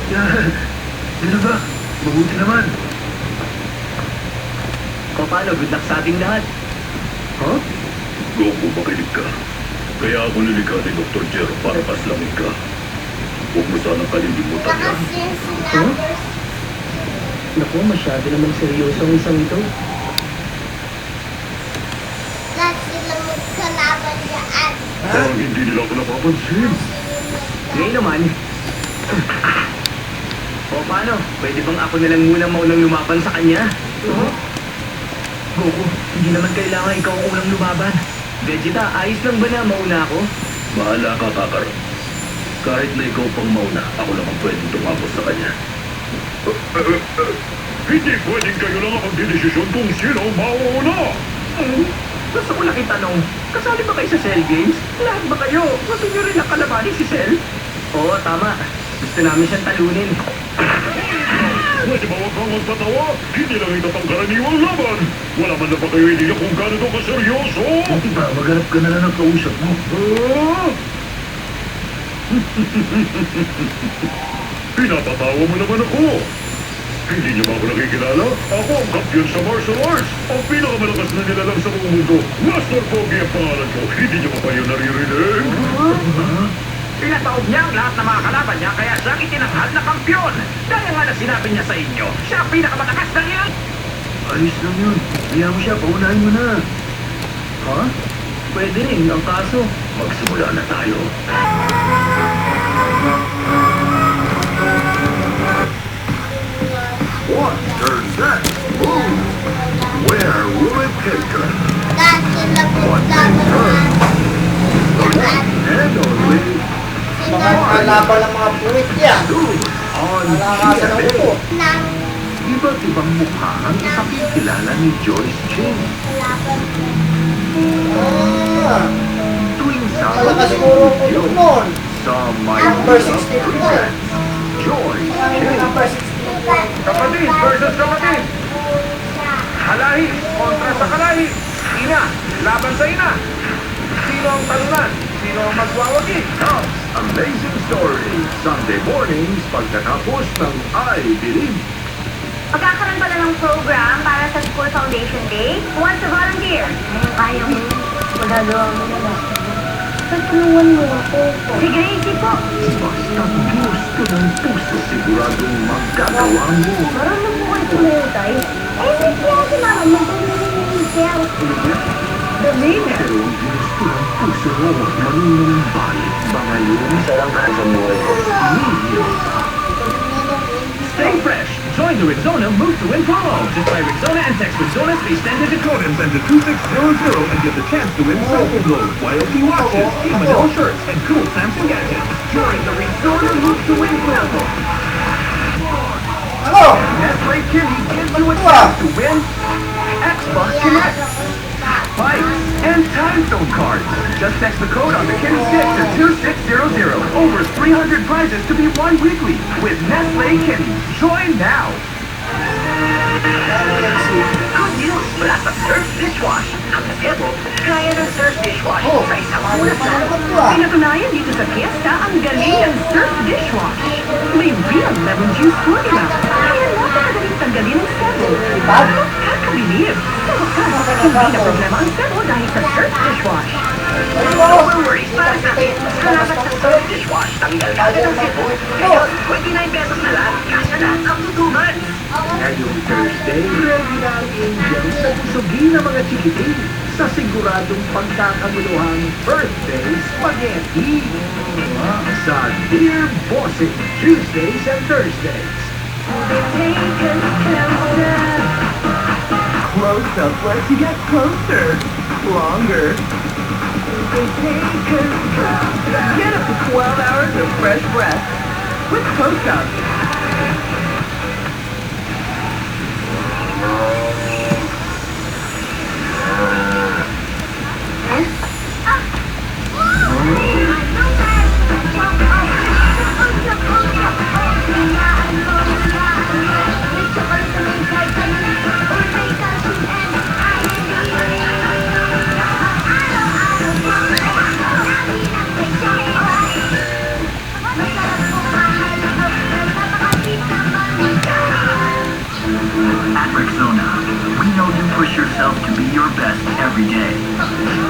Ano ba? Mabuti naman. O paano, good luck sa ating lahat. Huh? Goku, makinig ka. Kaya ako nilikha ni Dr. Jero para paslangin ka. Huwag mo sanang kalilimutan yan. Huh? Naku, masyado naman seryoso ang isang ito. Lahat sila magkalaban dyan. Parang hindi nila ako napapansin. Ngayon naman. O paano, pwede bang ako na lang munang maunang lumaban sa kanya? Huh? Goku, hindi naman kailangan ikaw ang unang lumaban. Vegeta, ayos lang ba na mauna ako? Bahala ka, Kakarot. Kahit na ikaw pang mauna, ako lang ang pwedeng tumapos sa kanya. Hindi pwedeng kayo lang ang magdidesisyon kung sino ang mauuna! Gusto ko lang itanong, kasali ba kayo sa Cell Games? Lahat ba kayo? Gusto nyo rin ang kalabanin si Cell? Oo, tama. Gusto namin siyang talunin. Pwede ba huwag kang magpatawa? Hindi lang ito pang karaniwang laban! Wala man na ba kayo ideya kung gano'n ka seryoso? Hindi ba? Maghanap ka na lang ng kausap mo. Ah! Pinapatawa mo naman ako! Hindi niyo ba ako nakikilala? Ako ang kampiyon sa martial arts! Ang pinakamalakas na nilalang sa buong mundo! Master Pogi ang pangalan ko! Hindi niyo ba kayo naririnig? Pinataob niya ang lahat ng mga kalaban niya kaya siyang itinanghal na kampyon. Dahil nga na sinabi niya sa inyo, siya ang pinakamatakas na niya. Ayos lang yun. Kaya mo siya, paunahin mo na. Ha? Pwede rin, ang kaso. Magsimula na tayo. What turns that? Move! Where will it take us? Lahat sila What maglaban turn? And only Mga kalaban ng mga puwit yan. soon on Malakasan ng ulo. GMA. ng Iba't ibang mukha ang ipakikilala ni Joyce Ching. kalaban. Ah, Tuwing Sabado malakas siguro ang ulo nun. sa May Number Love 64. presents Joyce Ang Ching. number 64. Kapatid versus kapatid. Kalahi kontra sa kalahi. Ina, laban sa ina. Sino ang talunan? Sino ang magwawagi? Cubs Amazing Story. Sunday mornings pagkatapos ng I Believe. Magkakaroon pala ng program para sa School Foundation Day. Who wants to volunteer? Kaya mo yun. Magagawa mo naman. Tutulungan mo ako. Si Gracie po. Basta gusto ng puso siguradong magagawa mo. Marunong po kayo tumayo tayo. Eh, may kaya si Mama mo kung nangyayang Dali na. Pero ang ginusto ng puso mo, manunumbalik ba ngayon? Sarang ka sa buhay ko. Mio. Stay fresh. Join the Rexona Move to Win promo. Just buy Rexona and text Rexona space standard decode and send to 2600 and get the chance to win cell phone load, YLT watches, Manila shirts, and cool Samsung gadgets. Join the Rexona Move to Win promo. Ano? Nestle Kitty gives you a Wow. chance to win Xbox Connect, bikes, and time zone cards. Just text the code on the Kitty Stick to 2600. Over 300 prizes to be won weekly with Nestle Kitty. Join now. Good news mula sa Surf Dishwash. Ang Evo, kaya ng Surf Dishwash Oh, sa isang ano ulat ba lang. naman to ah? Pinatunayan dito sa fiesta ang galing ng Surf Dishwash. May real lemon juice formula. Kaya napakadaling tanggalin ang sebo. Diba? Kakabilib. Sa wakas, hindi na problema ang sebo dahil sa Surf Dishwash. No worries para sa akin. Salamat sa Surf Dishwash. Tanggal ka agad ang sipo. Ngayon, 29 pesos na lang. Kasya na up to 2 months. Ngayong Thursday, ready na ang angels sa sugi ng mga chikiting sa siguradong pagkakaguluhang birthday spaghetti. Sa Dear Bossing, Tuesdays and Thursdays. Close up lets you get closer. Longer. Get up to 12 hours of fresh breath with Close Up. At Rexona, we know you push yourself to be your best every day.